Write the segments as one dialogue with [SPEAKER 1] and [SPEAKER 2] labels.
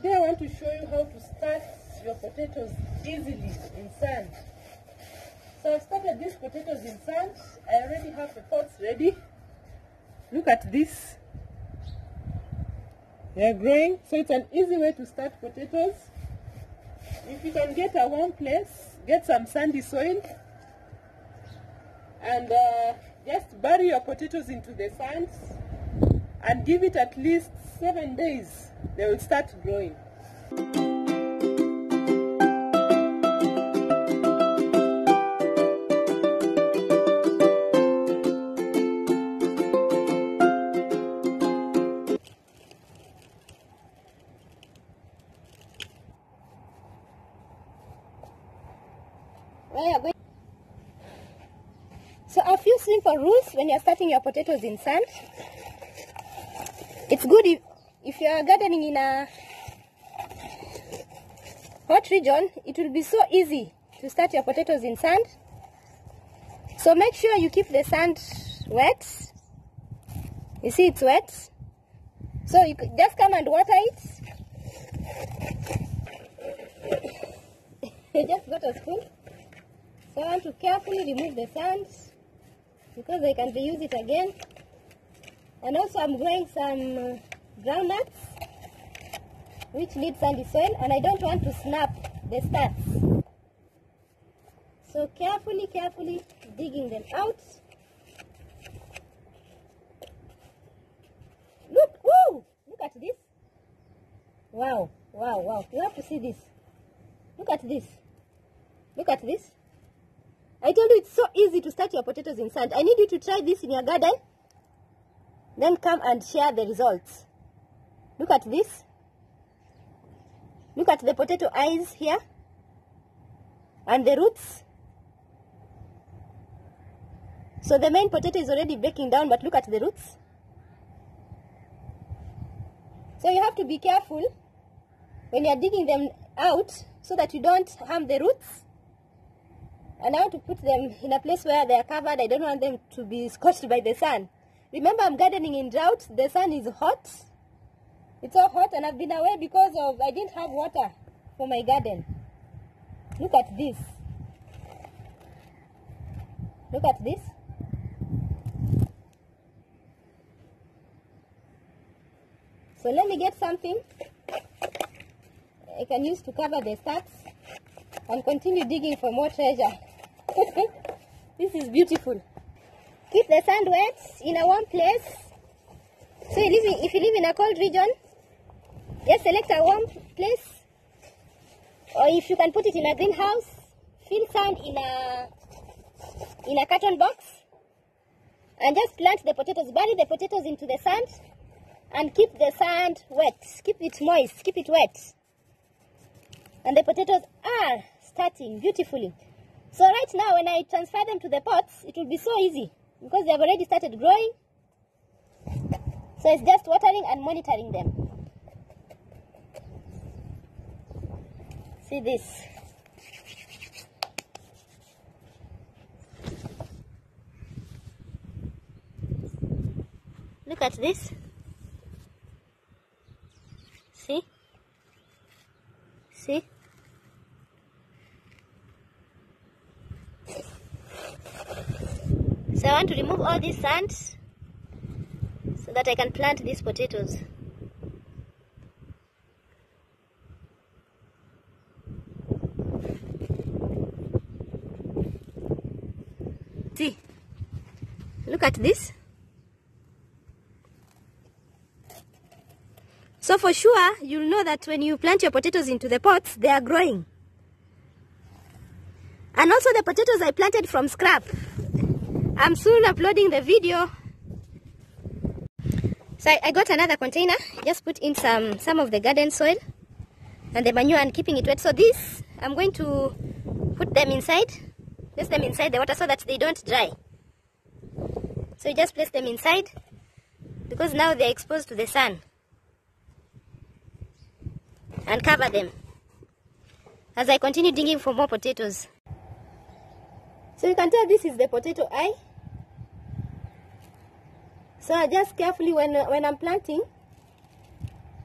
[SPEAKER 1] Today I want to show you how to start your potatoes easily in sand. So I've started these potatoes in sand. I already have the pots ready. Look at this. They're growing, so it's an easy way to start potatoes. If you can get a warm place, get some sandy soil and just bury your potatoes into the sand and give it at least 7 days. They will start growing.
[SPEAKER 2] So a few simple rules when you're starting your potatoes in sand. It's good if you're gardening in a hot region, it will be so easy to start your potatoes in sand. So make sure you keep the sand wet. You see it's wet. So you could just come and water it. You just go to school. So I want to carefully remove the sand because I can reuse it again. And also I'm growing some groundnuts which need sandy soil, and I don't want to snap the starts. So carefully digging them out. Look at this. Wow. You have to see this. Look at this. I told you it's so easy to start your potatoes in sand. I need you to try this in your garden. Then come and share the results. Look at this. Look at the potato eyes here. And the roots. So the main potato is already breaking down, but look at the roots. So you have to be careful when you are digging them out so that you don't harm the roots. And I want to put them in a place where they are covered. I don't want them to be scorched by the sun. Remember, I'm gardening in drought. The sun is hot. It's so hot, and I've been away because I didn't have water for my garden. Look at this. Look at this. So let me get something I can use to cover the stalks and continue digging for more treasure. This is beautiful. Keep the sand wet in a warm place. So if you live in a cold region, just select a warm place. Or if you can put it in a greenhouse, fill sand in a carton box and just plant the potatoes. Bury the potatoes into the sand and keep the sand wet. Keep it moist, keep it wet. And the potatoes are starting beautifully. So right now when I transfer them to the pots, it will be so easy because they have already started growing. So it's just watering and monitoring them. See this. Look at this. See? See? So I want to remove all this sand so that I can plant these potatoes. See, look at this. So for sure, you'll know that when you plant your potatoes into the pots, they are growing. And also the potatoes I planted from scrap. I'm soon uploading the video. So I got another container, just put in some of the garden soil and the manure and keeping it wet. So this, I'm going to put them inside, place them inside the water so that they don't dry. So you just place them inside because now they're exposed to the sun. And cover them as I continue digging for more potatoes. So you can tell this is the potato eye. So I just carefully when I'm planting,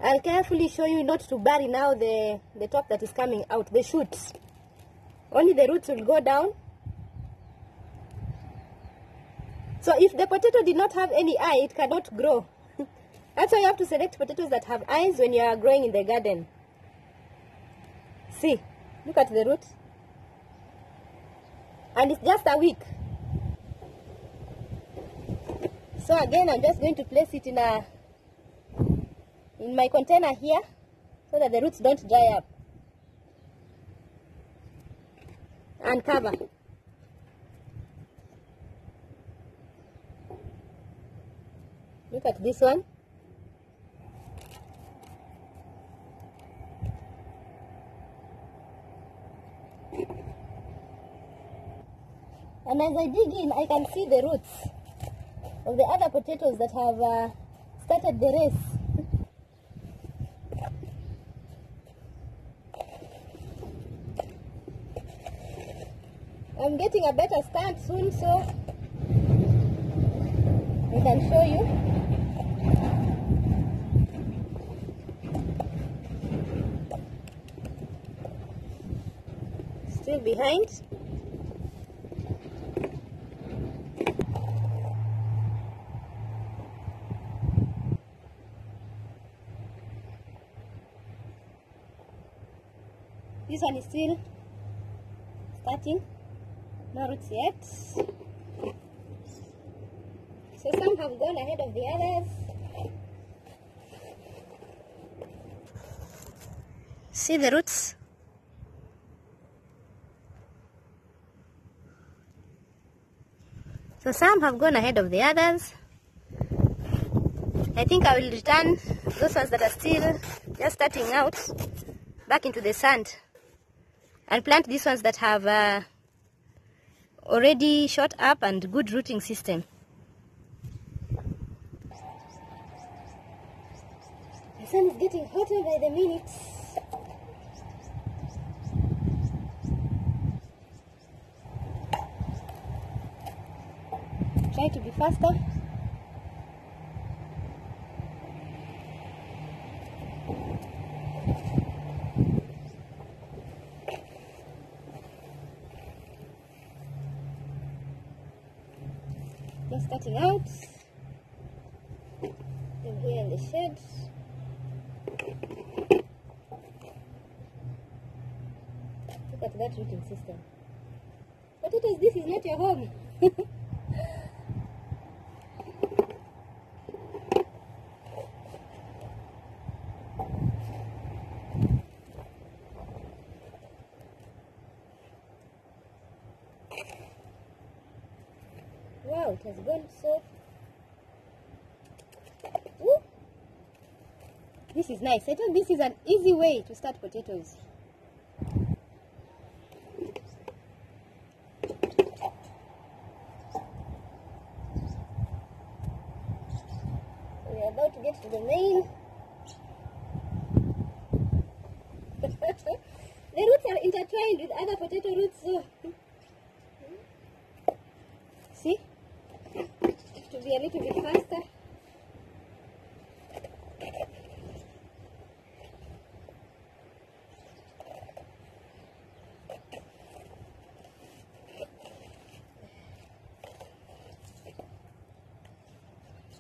[SPEAKER 2] I'll carefully show you not to bury now the top that is coming out, the shoots. Only the roots will go down. So if the potato did not have any eye, it cannot grow. That's why you have to select potatoes that have eyes when you are growing in the garden. See, look at the root. And it's just a week. So again, I'm just going to place it in my container here so that the roots don't dry up. And cover. Look at this one. And as I dig in, I can see the roots of the other potatoes that have started the race. I'm getting a better start soon, so I can show you. Still behind. This one is still starting, no roots yet. So some have gone ahead of the others. See the roots? So some have gone ahead of the others. I think I will return those ones that are still just starting out back into the sand and plant these ones that have already shot up and good rooting system. The sun is getting hotter by the minute. Try to be faster. Just starting out. I'm here in the shed. Look at that rooting system. Potatoes, this is not your home. Wow, it has gone so... Ooh. This is nice. I thought this is an easy way to start potatoes. We are about to get to the main. The roots are intertwined with other potato roots, so... See? Have to be a little bit faster.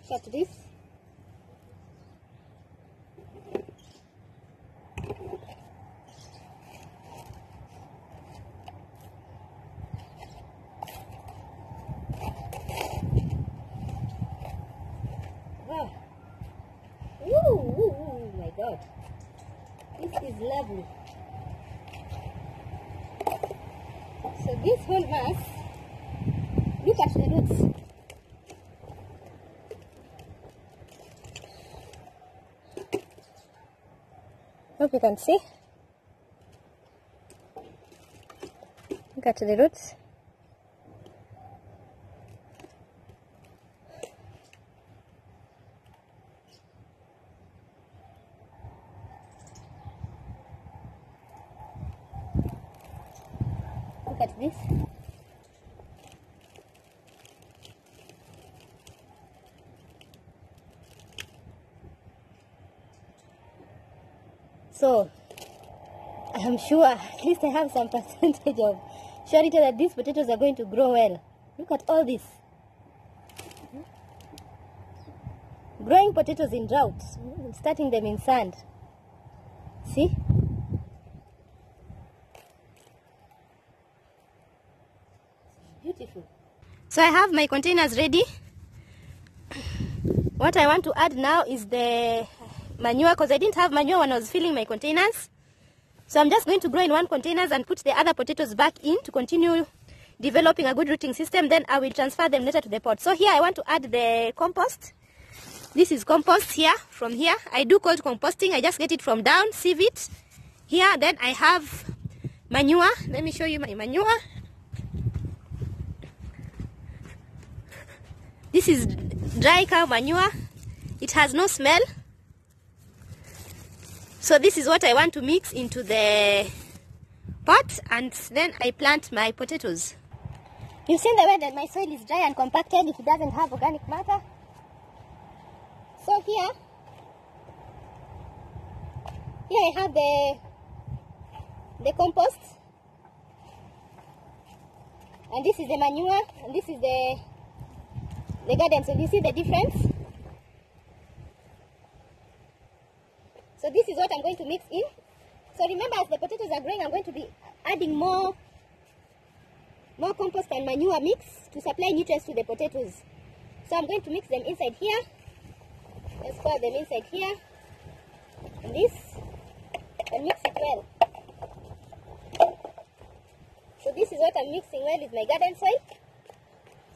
[SPEAKER 2] Cut this. Wow. Ooh, my God. This is lovely. So this whole mass, look at the roots. Hope you can see. Look at the roots. Look at this. So I'm sure at least I have some percentage of surety that these potatoes are going to grow well. Look at all this. Growing potatoes in drought, starting them in sand. See? Beautiful. So I have my containers ready. What I want to add now is the manure, because I didn't have manure when I was filling my containers. So I'm just going to grow in one containers and put the other potatoes back in to continue developing a good rooting system. Then I will transfer them later to the pot. So here I want to add the compost. This is compost here, from here. I do cold composting. I just get it from down, sieve it. Here, then I have manure. Let me show you my manure. This is dry cow manure. It has no smell. So this is what I want to mix into the pot, and then I plant my potatoes. You've seen the way that my soil is dry and compacted if it doesn't have organic matter. So here I have the compost, and this is the manure, and this is the garden. So you see the difference? So this is what I'm going to mix in. So remember, as the potatoes are growing, I'm going to be adding more compost and manure mix to supply nutrients to the potatoes. So I'm going to mix them inside here. Let's pour them inside here. And this. And mix it well. So this is what I'm mixing well with my garden soil,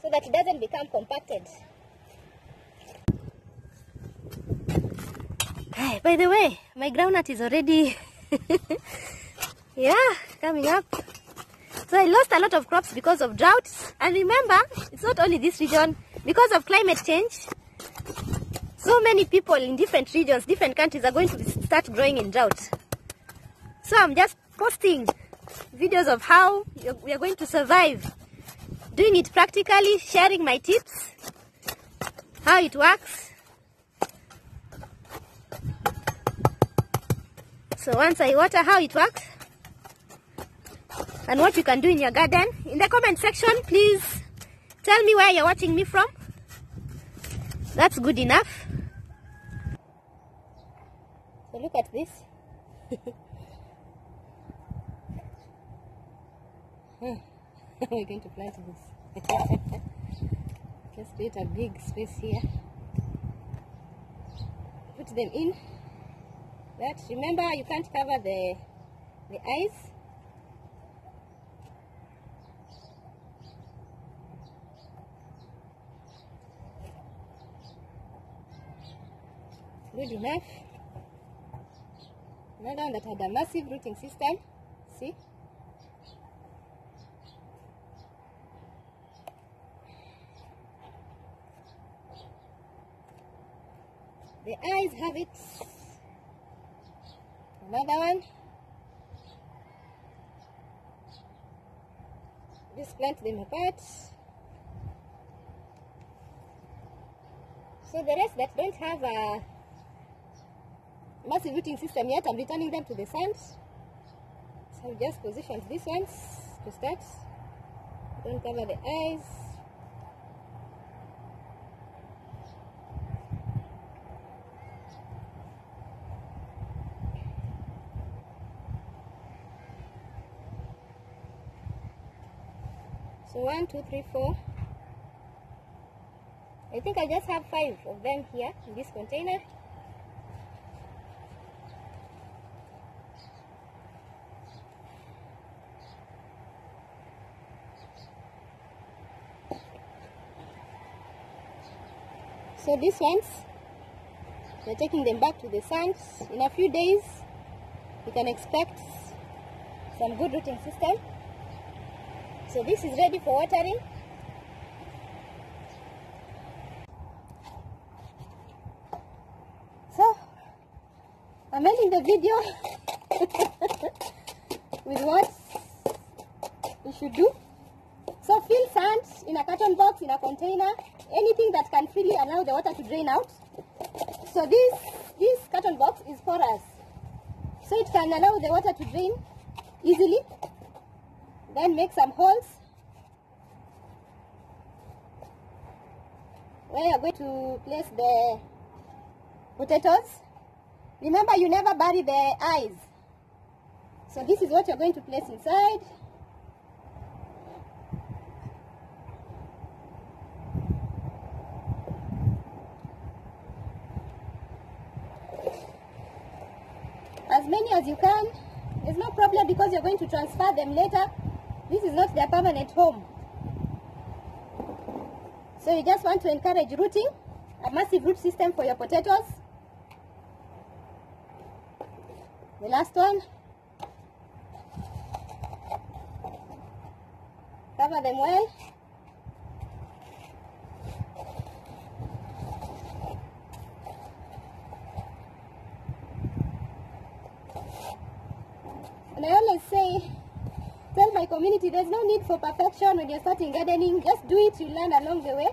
[SPEAKER 2] so that it doesn't become compacted. By the way, my groundnut is already coming up. So I lost a lot of crops because of drought. And remember, it's not only this region. Because of climate change, so many people in different regions, different countries are going to start growing in drought. So I'm just posting videos of how we are going to survive. Doing it practically, sharing my tips, how it works. So once I water, how it works and what you can do in your garden. In the comment section, please tell me where you're watching me from. That's good enough. So look at this. We're going to plant this. Let's create a big space here. Put them in. That, remember, you can't cover the eyes. Good enough. Another one that had a massive rooting system. See? The eyes have it. Another one. Just plant them apart. So the rest that don't have a massive rooting system yet, I'm returning them to the sand. So I've just positioned these ones to start. Don't cover the eyes. So 1, 2, 3, 4. I think I just have 5 of them here in this container. So these ones, we're taking them back to the sand. In a few days, you can expect some good rooting system. So this is ready for watering. So I'm ending the video with what you should do. So fill sand in a carton box, in a container, anything that can freely allow the water to drain out. So this carton box is porous. so it can allow the water to drain easily. Then make some holes where you're going to place the potatoes. Remember, you never bury the eyes. So this is what you're going to place inside. As many as you can. There's no problem because you're going to transfer them later. This is not their permanent home. So you just want to encourage rooting, a massive root system for your potatoes. The last one. Cover them well. And I always tell my community, there's no need for perfection when you're starting gardening. Just do it, you learn along the way.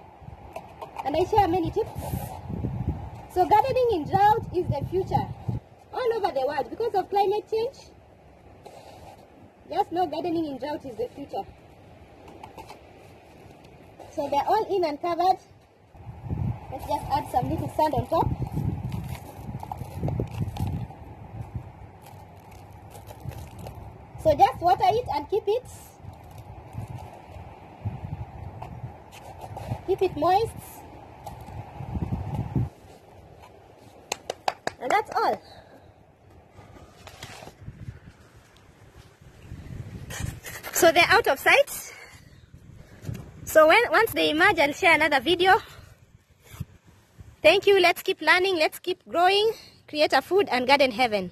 [SPEAKER 2] And I share many tips. So gardening in drought is the future. All over the world, because of climate change, just know gardening in drought is the future. So they're all in and covered. Let's just add some little sand on top. So just water it and keep it moist. And that's all. So they're out of sight. So once they emerge, I'll share another video. Thank you. Let's keep learning. Let's keep growing. Create a food and garden heaven.